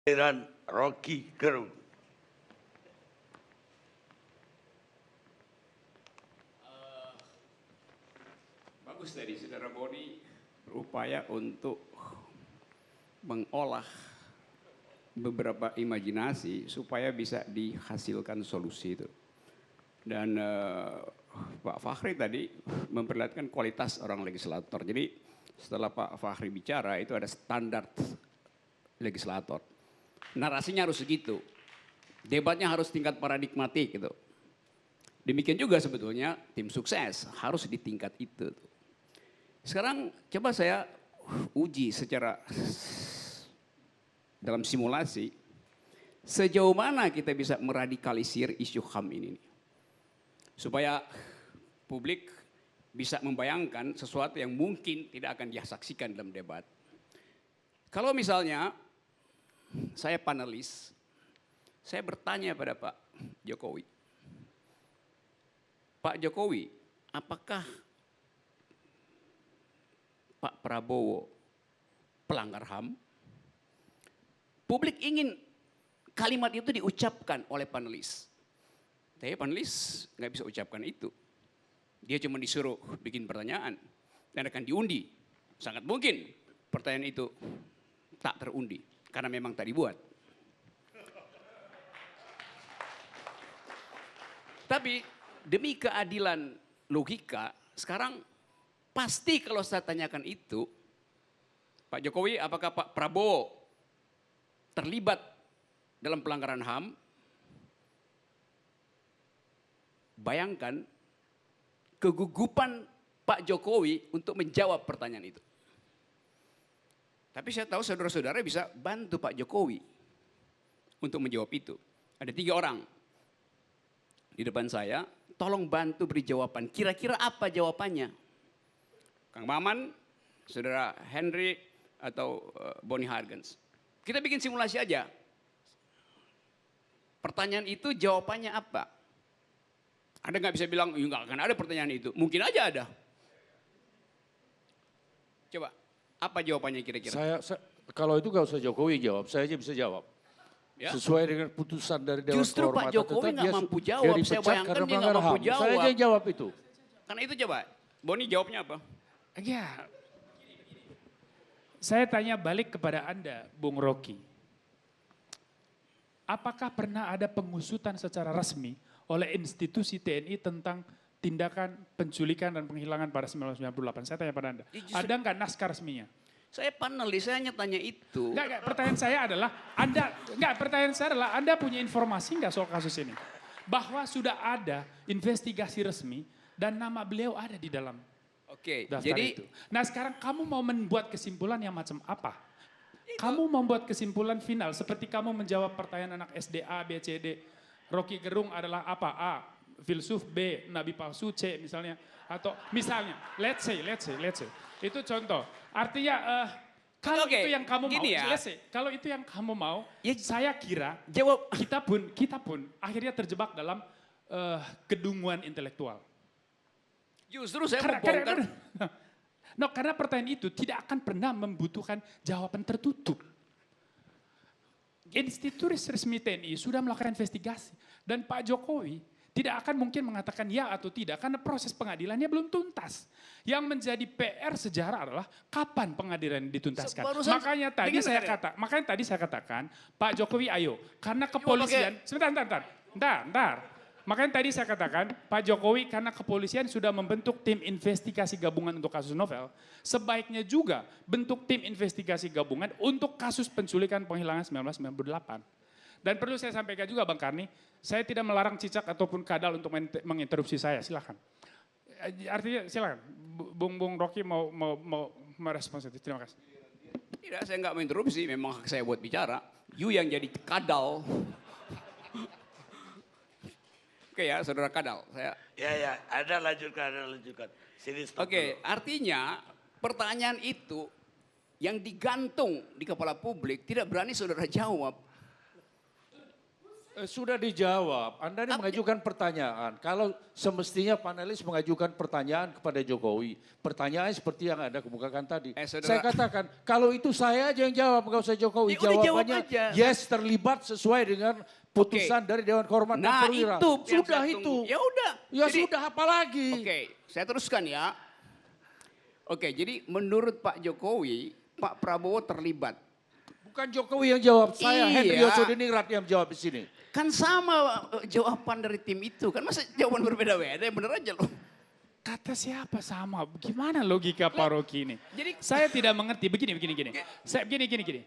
Giliran Rocky Gerung. Bagus tadi Saudara Boni berupaya untuk mengolah beberapa imajinasi supaya bisa dihasilkan solusi itu. Dan Pak Fachri tadi memperlihatkan kualitas orang legislator. Jadi setelah Pak Fachri bicara itu ada standar legislator. Narasinya harus segitu. Debatnya harus tingkat paradigmatik gitu. Demikian juga sebetulnya tim sukses harus di tingkat itu. Sekarang coba saya uji secara dalam simulasi sejauh mana kita bisa meradikalisir isu HAM ini. Supaya publik bisa membayangkan sesuatu yang mungkin tidak akan dia saksikan dalam debat. Kalau misalnya saya panelis, saya bertanya pada Pak Jokowi. Pak Jokowi, apakah Pak Prabowo pelanggar HAM? Publik ingin kalimat itu diucapkan oleh panelis. Tapi panelis nggak bisa ucapkan itu. Dia cuma disuruh bikin pertanyaan dan akan diundi. Sangat mungkin pertanyaan itu tak terundi karena memang tak dibuat. Tapi demi keadilan logika, sekarang pasti kalau saya tanyakan itu, Pak Jokowi apakah Pak Prabowo terlibat dalam pelanggaran HAM? Bayangkan kegugupan Pak Jokowi untuk menjawab pertanyaan itu. Tapi saya tahu saudara-saudara bisa bantu Pak Jokowi untuk menjawab itu. Ada 3 orang di depan saya, tolong bantu beri jawaban. Kira-kira apa jawabannya? Kang Maman, Saudara Henry, atau Boni Hargens. Kita bikin simulasi aja. Pertanyaan itu jawabannya apa? Anda nggak bisa bilang, ya nggak akan ada pertanyaan itu. Mungkin aja ada. Coba, apa jawabannya kira-kira? Kalau itu nggak usah Jokowi jawab, saya aja bisa jawab. Ya. Sesuai dengan putusan dari Dewan Justru Pak Jokowi nggak mampu jawab. Saya bayangkan dia nggak mampu jawab. Saya aja jawab itu. Karena itu coba, Boni jawabnya apa? Ya, saya tanya balik kepada Anda, Bung Rocky. Apakah pernah ada pengusutan secara resmi oleh institusi TNI tentang tindakan penculikan dan penghilangan pada 1998? Saya tanya pada Anda. Ada nggak naskah resminya? Saya panelis, saya hanya tanya itu. Enggak, pertanyaan saya adalah, Anda punya informasi nggak soal kasus ini? Bahwa sudah ada investigasi resmi dan nama beliau ada di dalam daftar jadi itu. Nah sekarang kamu mau membuat kesimpulan yang macam apa? Kamu membuat kesimpulan final seperti kamu menjawab pertanyaan anak SD A, B, C, D. Rocky Gerung adalah apa? A, filsuf, B, nabi palsu, C misalnya. Atau misalnya, let's say. Itu contoh. Artinya kalau itu yang kamu mau, kalau itu yang kamu mau, ya, saya kira kita pun akhirnya terjebak dalam kedunguan intelektual. Justru saya mau bongkar. Karena pertanyaan itu tidak akan pernah membutuhkan jawaban tertutup. Institusi resmi TNI sudah melakukan investigasi dan Pak Jokowi tidak akan mungkin mengatakan ya atau tidak karena proses pengadilannya belum tuntas. Yang menjadi PR sejarah adalah kapan pengadilan dituntaskan. Makanya tadi saya katakan Pak Jokowi ayo karena kepolisian sebentar. Makanya tadi saya katakan Pak Jokowi karena kepolisian sudah membentuk tim investigasi gabungan untuk kasus novel, sebaiknya juga bentuk tim investigasi gabungan untuk kasus penculikan penghilangan 1998. Dan perlu saya sampaikan juga Bang Karni, saya tidak melarang Cicak ataupun Kadal untuk menginterupsi saya, silakan. Artinya silakan, Bung Rocky mau merespons itu, terima kasih. Tidak, saya nggak menginterupsi, memang hak saya buat bicara. You yang jadi Kadal. Oke ya, Saudara Kadal. Ya, ada lanjutkan. Sini stop. Oke, artinya pertanyaan itu yang digantung di kepala publik tidak berani saudara jawab. Sudah dijawab. Anda ini mengajukan pertanyaan. Kalau semestinya panelis mengajukan pertanyaan kepada Jokowi. Pertanyaan seperti yang Anda kemukakan tadi. Saya katakan, kalau itu saya aja yang jawab, nggak usah Jokowi. Ya udah, jawab Jawabannya aja. yes, terlibat sesuai dengan putusan dari Dewan Kehormatan Nah Perwira. itu yang Sudah saya itu. tunggu. Ya udah. Ya Jadi, sudah, apalagi. Oke, saya teruskan ya. Oke, jadi menurut Pak Jokowi, Pak Prabowo terlibat. Bukan Jokowi yang jawab, saya Iya. Henry Yosodiningrat yang jawab di sini. Kan sama jawaban dari tim itu. Kan masa jawaban berbeda-beda, yang bener aja loh. Kata siapa sama? Gimana logika Pak Rocky ini? Jadi- Saya tidak mengerti. Begini. Saya begini.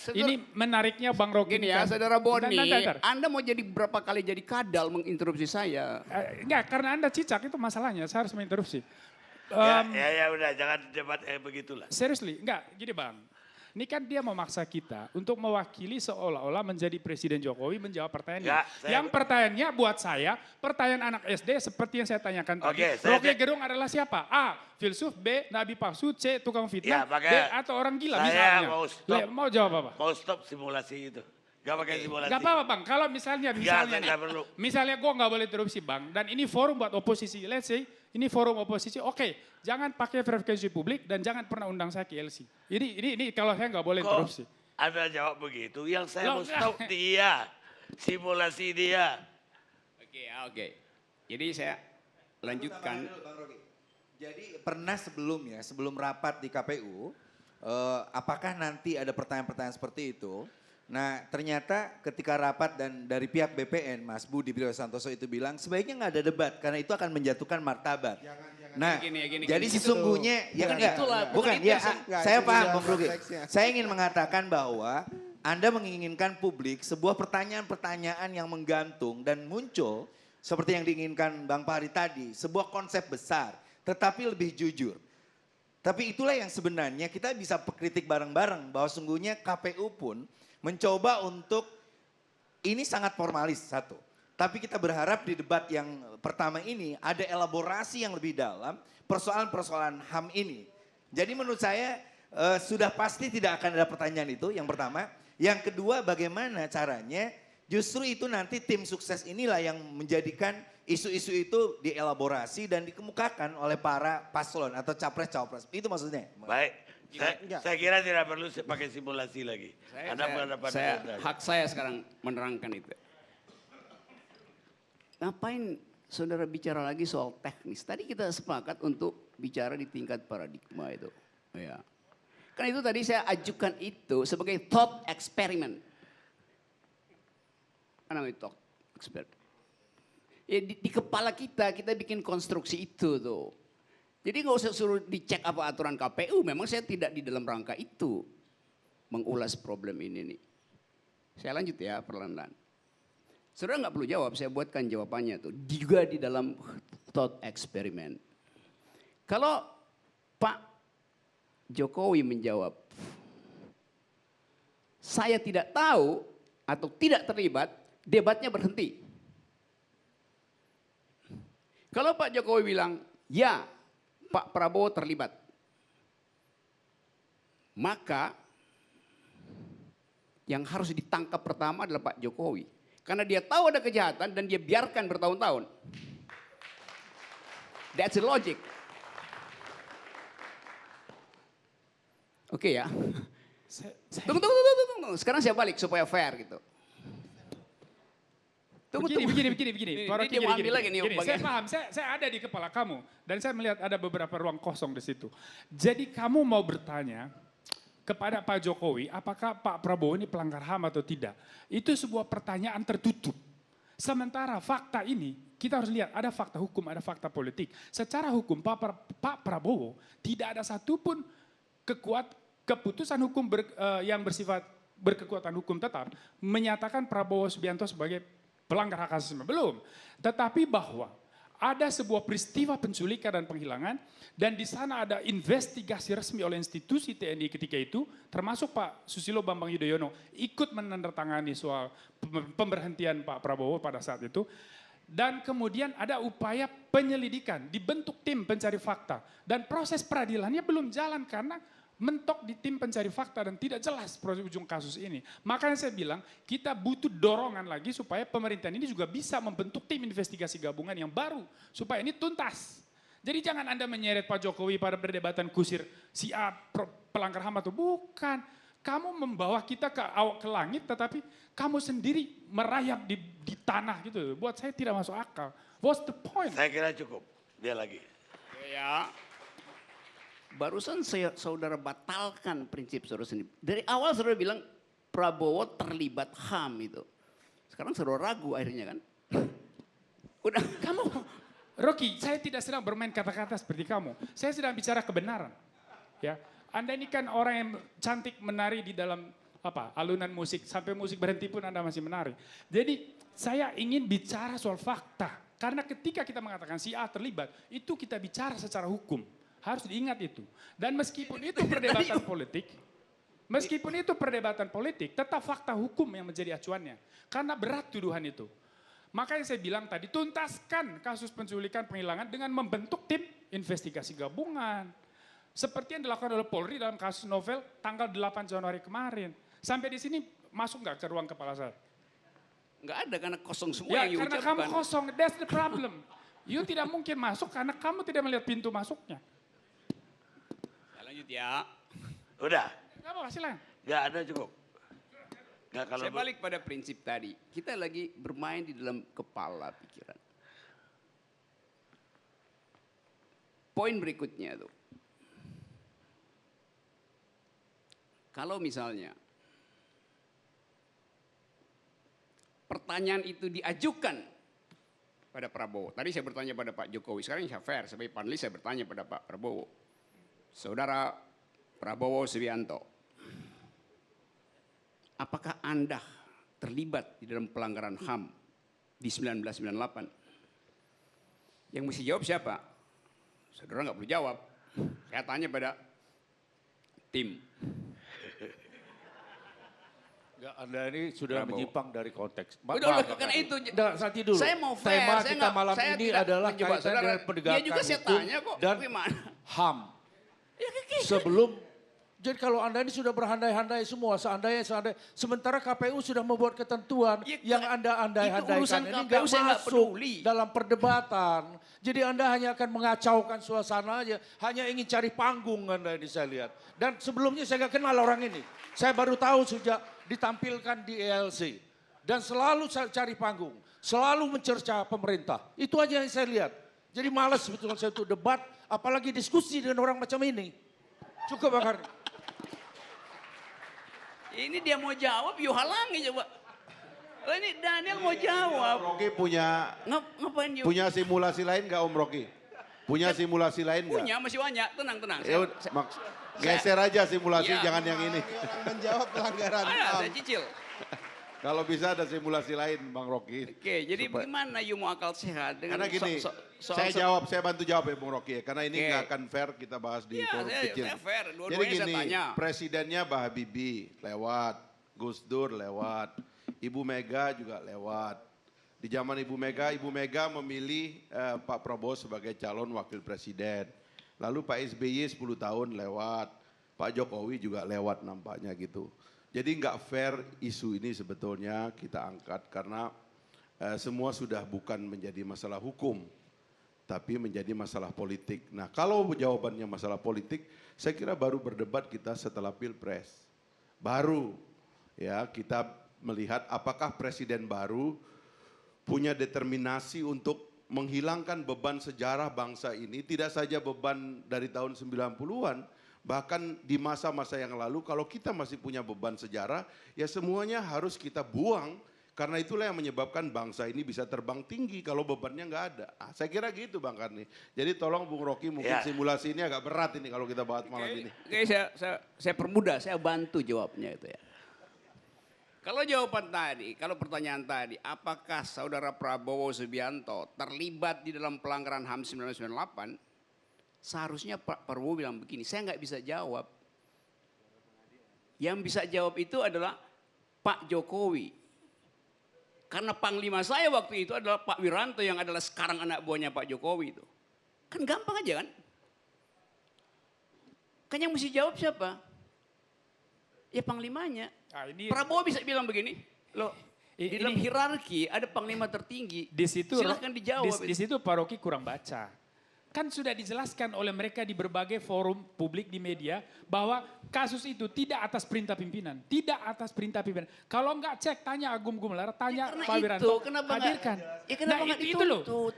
Ini menariknya Bang Rocky. Gini ini ya, kan- Saudara Boni, Bentar. Anda mau jadi berapa kali jadi kadal menginterupsi saya? Enggak, karena Anda cicak itu masalahnya. Saya harus menginterupsi. Ya udah, jangan debat begitulah. Seriously, enggak, gini Bang. Ini kan dia memaksa kita untuk mewakili seolah-olah menjadi Presiden Jokowi menjawab pertanyaannya. Ya, Yang pertanyaannya buat saya, pertanyaan anak SD seperti yang saya tanyakan tadi. Oke, saya- Rocky Gerung adalah siapa? A. Filsuf, B. Nabi palsu, C. Tukang Ya, fitnah, D. makanya Atau orang gila saya misalnya. mau stop. Mau jawab apa? Mau stop simulasi itu. Gak pakai simulasi. Gak apa-apa Bang, kalau misalnya saya nih, nggak perlu. misalnya gue gak boleh interupsi Bang, dan ini forum buat oposisi, let's say, ini forum oposisi, oke, jangan pakai frekuensi publik dan jangan pernah undang saya ke LC. Ini kalau saya gak boleh interupsi. Anda jawab begitu, yang saya Loh, mau stop dia. Simulasi dia. Oke. Jadi saya lanjutkan. Bang Rocky. Jadi pernah sebelum rapat di KPU, apakah nanti ada pertanyaan-pertanyaan seperti itu? Nah ternyata ketika rapat dan dari pihak BPN, Mas Budi Priyo Santoso itu bilang sebaiknya nggak ada debat karena itu akan menjatuhkan martabat. Nah, Gini, jadi gini. sesungguhnya ya kan enggak? Itulah, Bukan, bukan itu ya yang- saya itu paham yang Bang Rocky. konteksnya. Saya ingin mengatakan bahwa Anda menginginkan publik sebuah pertanyaan-pertanyaan yang menggantung dan muncul seperti yang diinginkan Bang Fahri tadi, sebuah konsep besar tetapi lebih jujur. Tapi itulah yang sebenarnya kita bisa kritik bareng-bareng bahwa sungguhnya KPU pun mencoba untuk ini sangat formalis satu. Tapi kita berharap di debat yang pertama ini ada elaborasi yang lebih dalam persoalan-persoalan HAM ini. Jadi menurut saya sudah pasti tidak akan ada pertanyaan itu yang pertama. Yang kedua bagaimana caranya justru itu nanti tim sukses inilah yang menjadikan isu-isu itu dielaborasi dan dikemukakan oleh para paslon atau capres-cawapres. Itu maksudnya. Baik. Saya kira tidak perlu pakai simulasi lagi. Anda berhadapan dengan Hak saya sekarang menerangkan itu. Ngapain saudara bicara lagi soal teknis? Tadi kita sepakat untuk bicara di tingkat paradigma itu. Ya. Kan itu tadi saya ajukan itu sebagai thought experiment. Apa namanya thought experiment? Ya, di kepala kita bikin konstruksi itu tuh. Jadi nggak usah suruh dicek apa aturan KPU. Memang saya tidak di dalam rangka itu mengulas problem ini nih. Saya lanjut ya perlahan-lahan. Saudara nggak perlu jawab, saya buatkan jawabannya tuh. Juga di dalam thought experiment. Kalau Pak Jokowi menjawab, saya tidak tahu atau tidak terlibat, debatnya berhenti. Kalau Pak Jokowi bilang, ya Pak Prabowo terlibat, maka yang harus ditangkap pertama adalah Pak Jokowi. Karena dia tahu ada kejahatan dan dia biarkan bertahun-tahun. That's the logic. Oke ya. Tunggu. Sekarang saya balik supaya fair gitu. Begini. Pak Rocky, Dia mau ambil lagi nih Gini, saya bagian. paham, saya ada di kepala kamu. Dan saya melihat ada beberapa ruang kosong di situ. Jadi kamu mau bertanya kepada Pak Jokowi, apakah Pak Prabowo ini pelanggar HAM atau tidak? Itu sebuah pertanyaan tertutup. Sementara fakta ini, kita harus lihat ada fakta hukum, ada fakta politik. Secara hukum Pak Prabowo tidak ada satupun keputusan hukum yang bersifat berkekuatan hukum tetap menyatakan Prabowo Subianto sebagai pelanggar hak asasi manusia. Belum. Tetapi bahwa ada sebuah peristiwa penculikan dan penghilangan dan di sana ada investigasi resmi oleh institusi TNI ketika itu termasuk Pak Susilo Bambang Yudhoyono ikut menandatangani soal pemberhentian Pak Prabowo pada saat itu. Dan kemudian ada upaya penyelidikan, dibentuk tim pencari fakta. Dan proses peradilannya belum jalan karena mentok di tim pencari fakta dan tidak jelas proses ujung kasus ini. Makanya saya bilang kita butuh dorongan lagi supaya pemerintahan ini juga bisa membentuk tim investigasi gabungan yang baru supaya ini tuntas. Jadi jangan Anda menyeret Pak Jokowi pada perdebatan kusir si A pelanggar HAM atau bukan. Kamu membawa kita ke langit tetapi kamu sendiri merayap di tanah gitu. Buat saya tidak masuk akal. What's the point? Saya kira cukup. Dia lagi. Ya. Barusan saudara batalkan prinsip saudara sendiri. Dari awal saudara bilang Prabowo terlibat HAM itu. Sekarang saudara ragu akhirnya kan. Udah. Kamu, Rocky, saya tidak sedang bermain kata-kata seperti kamu. Saya sedang bicara kebenaran. Ya, Anda ini kan orang yang cantik menari di dalam alunan musik. Sampai musik berhenti pun Anda masih menari. Jadi saya ingin bicara soal fakta. Karena ketika kita mengatakan si A terlibat, itu kita bicara secara hukum. Harus diingat itu. Dan meskipun itu perdebatan politik, tetap fakta hukum yang menjadi acuannya. Karena berat tuduhan itu. Makanya saya bilang tadi, tuntaskan kasus penculikan penghilangan dengan membentuk tim investigasi gabungan. Seperti yang dilakukan oleh Polri dalam kasus novel tanggal 8 Januari kemarin. Sampai di sini masuk nggak ke ruang kepala saya? Nggak ada karena kosong semua Ya, yang karena diucapkan. kamu kosong, that's the problem. You tidak mungkin masuk karena kamu tidak melihat pintu masuknya. Lanjut ya. Udah. Kamu silakan. Nggak ada cukup. Nggak kalau Saya balik pada prinsip tadi. Kita lagi bermain di dalam kepala pikiran. Poin berikutnya tuh. Kalau misalnya pertanyaan itu diajukan pada Prabowo. Tadi saya bertanya pada Pak Jokowi, sekarang saya fair sebagai panelis saya bertanya pada Pak Prabowo. Saudara Prabowo Subianto, apakah Anda terlibat di dalam pelanggaran HAM di 1998? Yang mesti jawab siapa? Saudara nggak perlu jawab. Saya tanya pada tim. Enggak, Anda ini sudah Prabowo. menyimpang dari konteks. Udah, karena itu. Nanti dulu. Saya mau fair. Tema saya kita nggak- malam saya ini tidak adalah mencoba. kaitan Saudara, dengan penegakan dia juga saya hukum tanya kok, dan gimana? HAM. Sebelum, jadi kalau Anda ini sudah berhandai-handai semua, seandainya, sementara KPU sudah membuat ketentuan Ya, yang Anda itu andai-andaikan urusan ini KPU, nggak saya nggak masuk peduli. dalam perdebatan. Jadi Anda hanya akan mengacaukan suasana aja, hanya ingin cari panggung Anda ini saya lihat. Dan sebelumnya saya nggak kenal orang ini. Saya baru tahu sejak ditampilkan di ELC. Dan selalu cari panggung, selalu mencerca pemerintah. Itu aja yang saya lihat. Jadi malas sebetulnya saya untuk debat, apalagi diskusi dengan orang macam ini. Cukup Bang Karni. Ini dia mau jawab, yuk halangi coba. Oh, ini Daniel mau jawab. Rocky punya Ngapain yuk? punya simulasi lain nggak Om Rocky? Punya simulasi lain nggak? Punya, masih banyak. Tenang. Ya udah, geser aja simulasi, Iya. jangan yang ini. Menjawab pelanggaran Saya cicil. Kalau bisa ada simulasi lain Bang Rocky. Oke, jadi gimana yuk mau akal sehat dengan Karena gini, saya bantu jawab ya Bung Rocky ya. Karena ini Oke. nggak akan fair kita bahas di Iya, forum kecil. saya fair. Jadi Dua-duanya saya gini, tanya. presidennya Mbak Habibie lewat, Gus Dur lewat, Ibu Mega juga lewat. Di zaman Ibu Mega memilih Pak Prabowo sebagai calon wakil presiden. Lalu Pak SBY 10 tahun lewat, Pak Jokowi juga lewat nampaknya gitu. Jadi nggak fair isu ini sebetulnya kita angkat karena semua sudah bukan menjadi masalah hukum, tapi menjadi masalah politik. Nah kalau jawabannya masalah politik, saya kira baru berdebat kita setelah Pilpres. Baru ya kita melihat apakah presiden baru punya determinasi untuk menghilangkan beban sejarah bangsa ini, tidak saja beban dari tahun 90-an, bahkan di masa-masa yang lalu kalau kita masih punya beban sejarah, ya semuanya harus kita buang. Karena itulah yang menyebabkan bangsa ini bisa terbang tinggi kalau bebannya nggak ada. Saya kira gitu Bang Karni. Jadi tolong Bung Rocky mungkin simulasi ini agak berat ini kalau kita bahas malam ini. Oke, saya permudah, saya bantu jawabnya itu ya. Kalau jawaban tadi, kalau pertanyaan tadi, apakah saudara Prabowo Subianto terlibat di dalam pelanggaran HAM 1998? Seharusnya Pak Prabowo bilang begini, saya nggak bisa jawab. Yang bisa jawab itu adalah Pak Jokowi. Karena panglima saya waktu itu adalah Pak Wiranto yang adalah sekarang anak buahnya Pak Jokowi itu. Kan gampang aja kan? Kan yang mesti jawab siapa? Ya panglimanya. Prabowo bisa bilang begini, loh di dalam hierarki ada panglima tertinggi. Di situ silahkan dijawab. Di situ Pak Rocky kurang baca. Kan sudah dijelaskan oleh mereka di berbagai forum publik di media bahwa kasus itu tidak atas perintah pimpinan. Tidak atas perintah pimpinan. Kalau enggak cek, tanya Agung Gumelar, tanya Pak Wiranto, hadirkan. Ya kenapa nggak dituntut?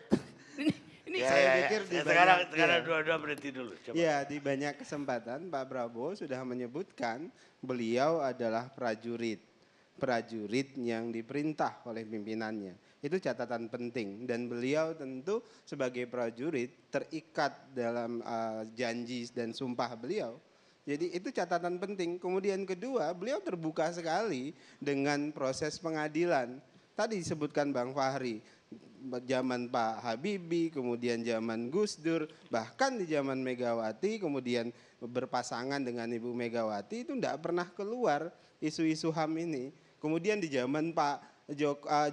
Ini saya pikir sekarang dua-dua berhenti dulu. Coba. Ya, di banyak kesempatan Pak Prabowo sudah menyebutkan beliau adalah prajurit. Prajurit yang diperintah oleh pimpinannya. Itu catatan penting dan beliau tentu sebagai prajurit terikat dalam janji dan sumpah beliau. Jadi itu catatan penting. Kemudian kedua, beliau terbuka sekali dengan proses pengadilan. Tadi disebutkan Bang Fahri, zaman Pak Habibie, kemudian zaman Gus Dur, bahkan di zaman Megawati, kemudian berpasangan dengan Ibu Megawati itu tidak pernah keluar isu-isu HAM ini. Kemudian di zaman Pak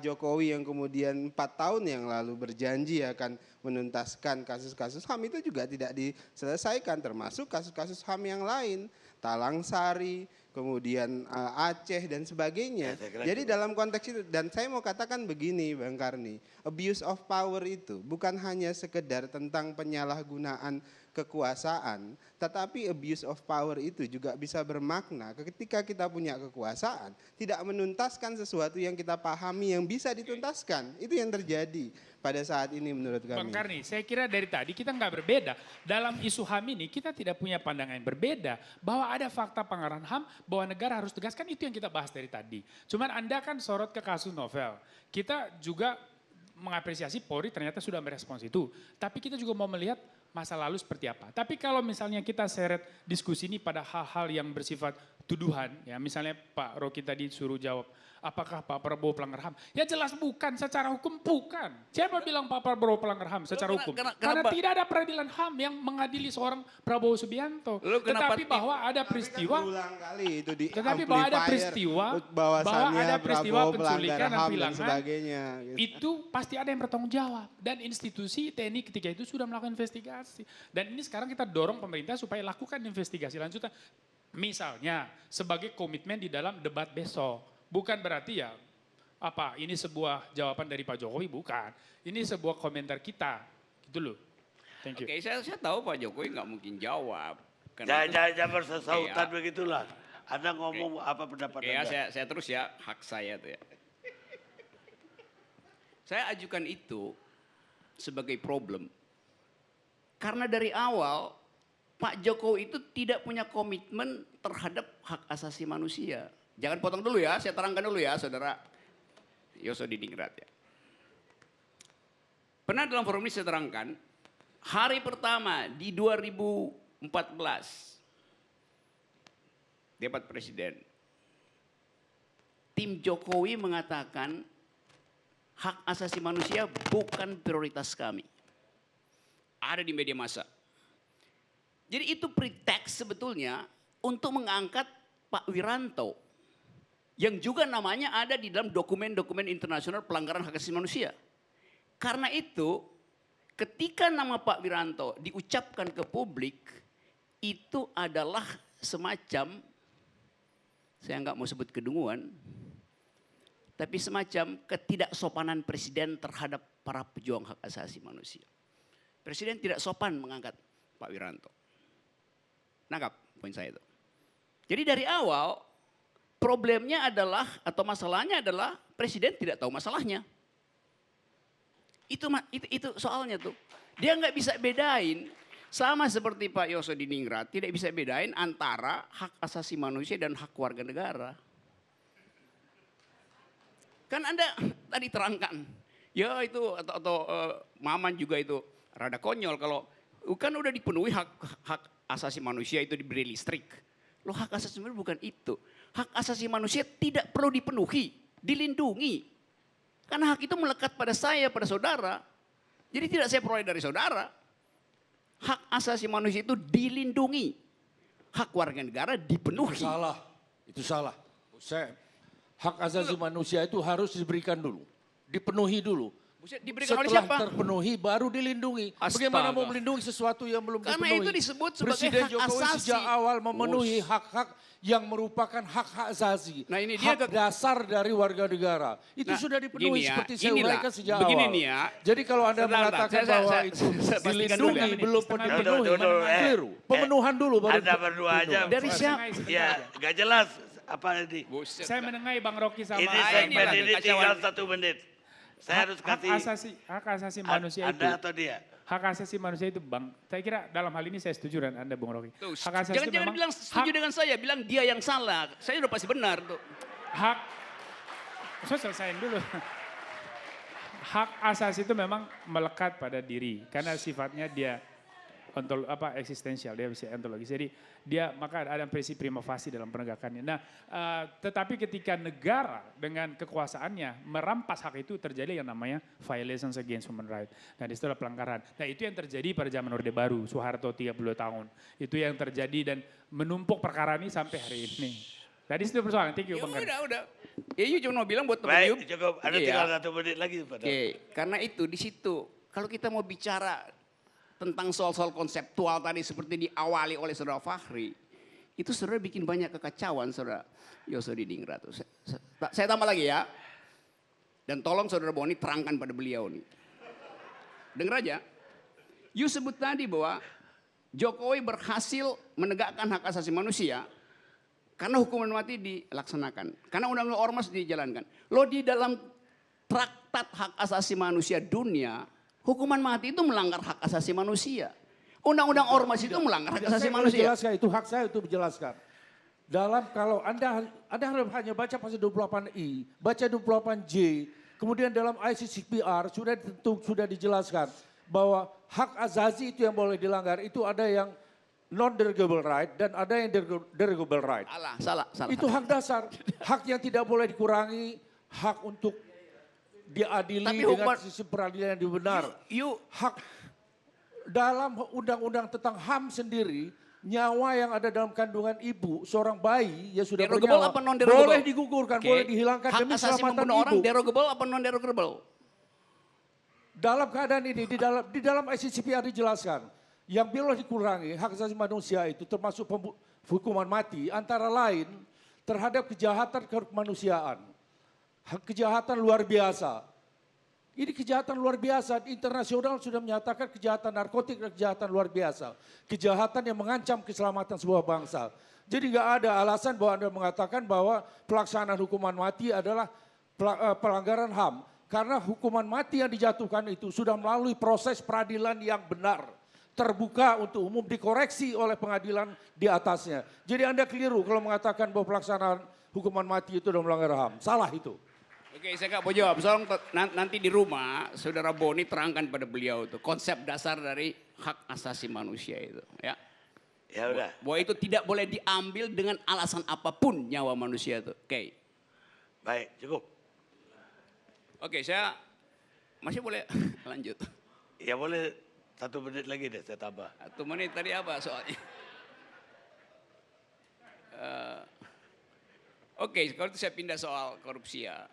Jokowi yang kemudian 4 tahun yang lalu berjanji akan menuntaskan kasus-kasus HAM itu juga tidak diselesaikan, termasuk kasus-kasus HAM yang lain, Talang Sari, kemudian Aceh dan sebagainya. Jadi dalam konteks itu, dan saya mau katakan begini Bang Karni, abuse of power itu bukan hanya sekedar tentang penyalahgunaan kekuasaan, tetapi abuse of power itu juga bisa bermakna ketika kita punya kekuasaan, tidak menuntaskan sesuatu yang kita pahami yang bisa dituntaskan. Itu yang terjadi pada saat ini menurut kami. Bang Karni, saya kira dari tadi kita nggak berbeda. Dalam isu HAM ini kita tidak punya pandangan yang berbeda. Bahwa ada fakta pelanggaran HAM, bahwa negara harus tegaskan, itu yang kita bahas dari tadi. Cuman Anda kan sorot ke kasus novel. Kita juga mengapresiasi Polri ternyata sudah merespons itu. Tapi kita juga mau melihat masa lalu seperti apa. Tapi kalau misalnya kita seret diskusi ini pada hal-hal yang bersifat tuduhan, ya misalnya Pak Rocky tadi suruh jawab, apakah Pak Prabowo pelanggar HAM? Ya jelas bukan, secara hukum bukan. Siapa bilang Pak Prabowo pelanggar HAM secara hukum? Karena tidak ada peradilan HAM yang mengadili seorang Prabowo Subianto. Tetapi bahwa ada peristiwa, tetapi bahwa ada peristiwa penculikan dan pilangan, itu pasti ada yang bertanggung jawab. Dan institusi TNI ketika itu sudah melakukan investigasi. Dan ini sekarang kita dorong pemerintah supaya lakukan investigasi lanjutan. Misalnya sebagai komitmen di dalam debat besok. Bukan berarti ya ini sebuah jawaban dari Pak Jokowi, bukan. Ini sebuah komentar kita, gitu loh. Thank you. Oke, saya tahu Pak Jokowi nggak mungkin jawab. Jangan bersesautan begitulah. Anda ngomong apa pendapat Anda? Ya, saya terus ya, hak saya tuh ya. Saya ajukan itu sebagai problem. Karena dari awal Pak Jokowi itu tidak punya komitmen terhadap hak asasi manusia. Jangan potong dulu ya, saya terangkan dulu ya saudara Yosodiningrat ya. Pernah dalam forum ini saya terangkan, hari pertama di 2014, debat presiden, tim Jokowi mengatakan hak asasi manusia bukan prioritas kami. Ada di media massa. Jadi itu pretext sebetulnya untuk mengangkat Pak Wiranto. Yang juga namanya ada di dalam dokumen-dokumen internasional pelanggaran hak asasi manusia. Karena itu ketika nama Pak Wiranto diucapkan ke publik, itu adalah semacam, saya nggak mau sebut kedunguan, tapi semacam ketidaksopanan presiden terhadap para pejuang hak asasi manusia. Presiden tidak sopan mengangkat Pak Wiranto. Nangkap poin saya itu. Jadi dari awal problemnya adalah atau masalahnya adalah presiden tidak tahu masalahnya. Itu soalnya tuh. Dia nggak bisa bedain, sama seperti Pak Yosodiningrat tidak bisa bedain antara hak asasi manusia dan hak warga negara. Kan Anda tadi terangkan, ya itu atau Maman juga itu rada konyol kalau kan udah dipenuhi hak asasi manusia itu diberi listrik. Loh hak asasi manusia bukan itu. Hak asasi manusia tidak perlu dipenuhi, dilindungi. Karena hak itu melekat pada saya, pada saudara. Jadi tidak saya peroleh dari saudara. Hak asasi manusia itu dilindungi. Hak warga negara dipenuhi. Itu salah. Hak asasi manusia itu harus diberikan dulu. Dipenuhi dulu. Buset, diberikan oleh Setelah siapa? terpenuhi baru dilindungi. Bagaimana mau melindungi sesuatu yang belum Karena dipenuhi? itu disebut sebagai Presiden hak Jokowi asasi. sejak awal memenuhi hak-hak yang merupakan hak-hak asasi. Nah, ini dia hak dasar dari warga negara. Itu Nah, sudah dipenuhi gini ya, seperti saya inilah, uraikan sejak begini awal. nih ya. Jadi kalau Anda Sebentar, mengatakan saya- bahwa saya- itu saya pastikan dilindungi dulu ya. belum Setengah menit. dipenuhi, Tunggu, keliru. Pemenuhan dulu baru Anda berdua aja. dilindungi. Dari siapa? Ya, gak jelas apa ini. Buset. Saya menengahi Bang Rocky sama Ini Ah, segmen inilah ini kekacauan. tinggal 1 menit. Saya harus kasih hak asasi manusia itu. Anda atau dia. Hak asasi manusia itu Bang, saya kira dalam hal ini saya setuju dengan Anda Bung Rocky. Tuh, Hak asasi itu jangan memang bilang setuju dengan saya, bilang dia yang salah. Saya udah pasti benar tuh. hak, saya selesaiin dulu. Hak asasi itu memang melekat pada diri karena sifatnya dia eksistensial, dia bisa ontologis. Jadi dia maka ada prinsip prima facie dalam penegakannya. Nah, tetapi ketika negara dengan kekuasaannya merampas hak itu terjadi yang namanya violations against human right. Nah, di situ ada pelanggaran. Nah, itu yang terjadi pada zaman Orde Baru, Soeharto 30 tahun. Itu yang terjadi dan menumpuk perkara ini sampai hari ini. Nah, di situ persoalan. Thank you, Bang Kari. Udah. Ya, you cuma mau bilang buat teman Baik, Yub. cukup. Ada Iya. tinggal 1 menit lagi. Oke, karena itu di situ kalau kita mau bicara tentang soal-soal konseptual tadi seperti diawali oleh Saudara Fahri, itu saudara bikin banyak kekacauan, Saudara Yosodi Dingrat. Saya tambah lagi ya. Dan tolong Saudara Boni terangkan pada beliau nih. Dengar aja. You sebut tadi bahwa Jokowi berhasil menegakkan hak asasi manusia karena hukuman mati dilaksanakan. Karena undang-undang ormas dijalankan. Lo di dalam traktat hak asasi manusia dunia, hukuman mati itu melanggar hak asasi manusia. Undang-undang ormas itu melanggar hak asasi Saya manusia. menjelaskan, itu hak saya untuk menjelaskan. Kalau Anda hanya baca pasal 28I, baca 28J, kemudian dalam ICCPR sudah dijelaskan bahwa hak asasi itu yang boleh dilanggar, itu ada yang non-derogable right dan ada yang derogable right. Salah. Itu hak dasar, hak yang tidak boleh dikurangi, hak untuk diadili Tapi dengan hukuman- sistem peradilan yang benar. Hak dalam undang-undang tentang HAM sendiri, nyawa yang ada dalam kandungan ibu, seorang bayi ya sudah Derogable bernyawa, apa non-derogable? boleh digugurkan, Oke. boleh dihilangkan Hak demi asasi keselamatan membunuh orang ibu. derogable apa non-derogable? Dalam keadaan ini, di dalam ICCPR dijelaskan, yang boleh dikurangi hak asasi manusia itu termasuk hukuman mati, antara lain terhadap kejahatan kemanusiaan, kejahatan luar biasa. Ini kejahatan luar biasa, internasional sudah menyatakan kejahatan narkotik dan kejahatan luar biasa. Kejahatan yang mengancam keselamatan sebuah bangsa. Jadi nggak ada alasan bahwa Anda mengatakan bahwa pelaksanaan hukuman mati adalah pelanggaran HAM. Karena hukuman mati yang dijatuhkan itu sudah melalui proses peradilan yang benar. Terbuka untuk umum, dikoreksi oleh pengadilan di atasnya. Jadi Anda keliru kalau mengatakan bahwa pelaksanaan hukuman mati itu sudah melanggar HAM. Salah itu. Oke, saya nggak mau jawab. Soalnya nanti di rumah, Saudara Boni terangkan pada beliau itu konsep dasar dari hak asasi manusia itu, ya. Ya udah. Bahwa itu tidak boleh diambil dengan alasan apapun nyawa manusia itu. Oke. Baik, cukup. Oke, saya masih boleh lanjut. Ya boleh 1 menit lagi deh saya tambah. 1 menit tadi apa soalnya? Oke, kalau itu saya pindah soal korupsi ya.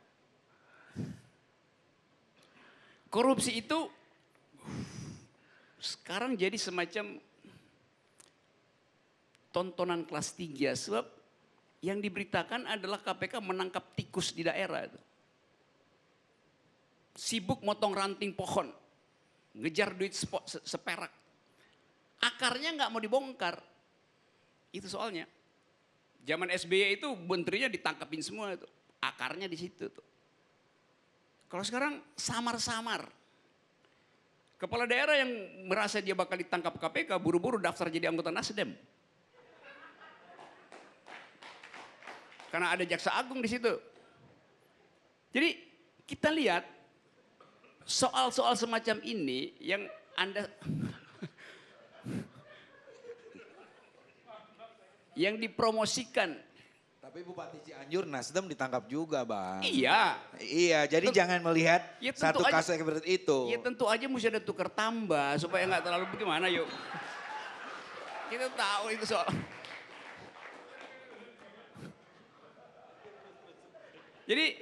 Korupsi itu sekarang jadi semacam tontonan kelas 3 sebab yang diberitakan adalah KPK menangkap tikus di daerah itu. Sibuk motong ranting pohon, ngejar duit seperak. Akarnya nggak mau dibongkar. Itu soalnya. Zaman SBY itu menterinya ditangkapin semua itu. Akarnya di situ tuh. Kalau sekarang samar-samar. Kepala daerah yang merasa dia bakal ditangkap KPK buru-buru daftar jadi anggota Nasdem. Karena ada jaksa agung di situ. Jadi kita lihat soal-soal semacam ini yang Anda yang dipromosikan. Tapi Bupati Cianjur Nasdem ditangkap juga, Bang. Iya. Iya, jadi jangan melihat Ya, tentu satu aja. kasus seperti itu. Ya tentu aja mesti ada tukar tambah supaya nggak terlalu bagaimana yuk. Kita tahu itu soal. Jadi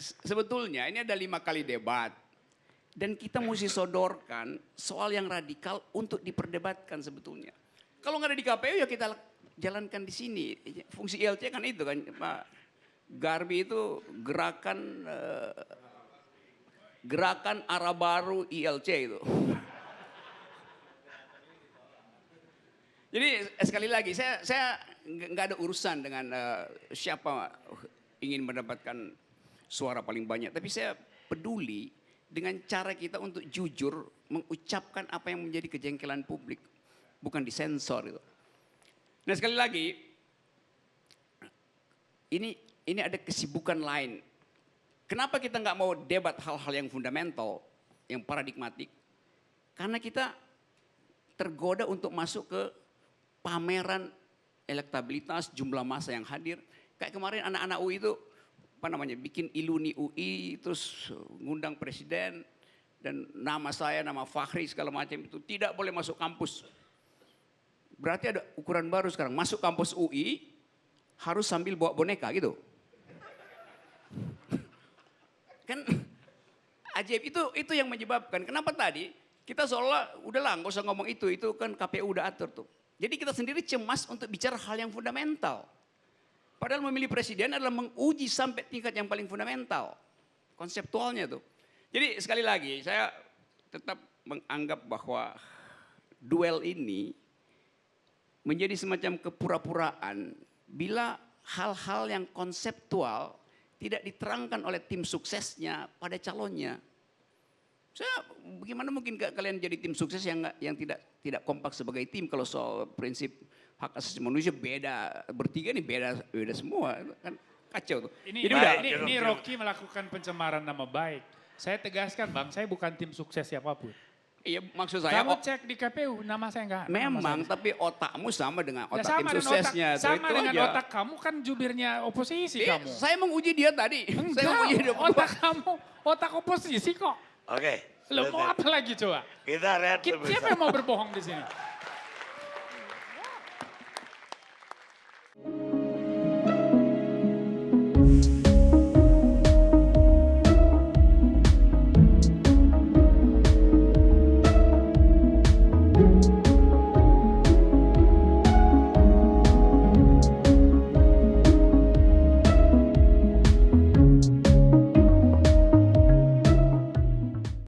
sebetulnya ini ada 5 kali debat. Dan kita mesti sodorkan soal yang radikal untuk diperdebatkan sebetulnya. Kalau nggak ada di KPU ya kita jalankan di sini. Fungsi ILC kan itu kan, Pak Garbi itu gerakan arah baru ILC itu. Jadi sekali lagi saya nggak ada urusan dengan siapa ingin mendapatkan suara paling banyak, tapi saya peduli dengan cara kita untuk jujur mengucapkan apa yang menjadi kejengkelan publik, bukan disensor itu. Nah sekali lagi, ini ada kesibukan lain. Kenapa kita nggak mau debat hal-hal yang fundamental, yang paradigmatik? Karena kita tergoda untuk masuk ke pameran elektabilitas, jumlah massa yang hadir. Kayak kemarin anak-anak UI itu bikin iluni UI, terus ngundang presiden, dan nama saya, nama Fakhri segala macam itu tidak boleh masuk kampus. Berarti ada ukuran baru sekarang, masuk kampus UI harus sambil bawa boneka gitu. Kan ajaib, itu yang menyebabkan. Kenapa tadi kita seolah udahlah nggak usah ngomong itu kan KPU udah atur tuh. Jadi kita sendiri cemas untuk bicara hal yang fundamental. Padahal memilih presiden adalah menguji sampai tingkat yang paling fundamental. Konseptualnya tuh. Jadi sekali lagi saya tetap menganggap bahwa duel ini menjadi semacam kepura-puraan bila hal-hal yang konseptual tidak diterangkan oleh tim suksesnya pada calonnya. Saya bagaimana mungkin kalian jadi tim sukses yang tidak kompak sebagai tim kalau soal prinsip hak asasi manusia beda, bertiga nih beda semua kan kacau tuh. Ini Rocky melakukan pencemaran nama baik. Saya tegaskan Bang, saya bukan tim sukses siapapun. Iya maksud saya. Kamu cek di KPU nama saya enggak. Memang tapi otakmu sama dengan otak tim dengan suksesnya. Sama dengan otak kamu kan jubirnya oposisi kamu. Saya menguji dia tadi. Enggak, saya menguji dia otak kamu otak oposisi kok. Oke. Lo mau apa lagi coba? Kita lihat. Siapa yang mau berbohong di sini?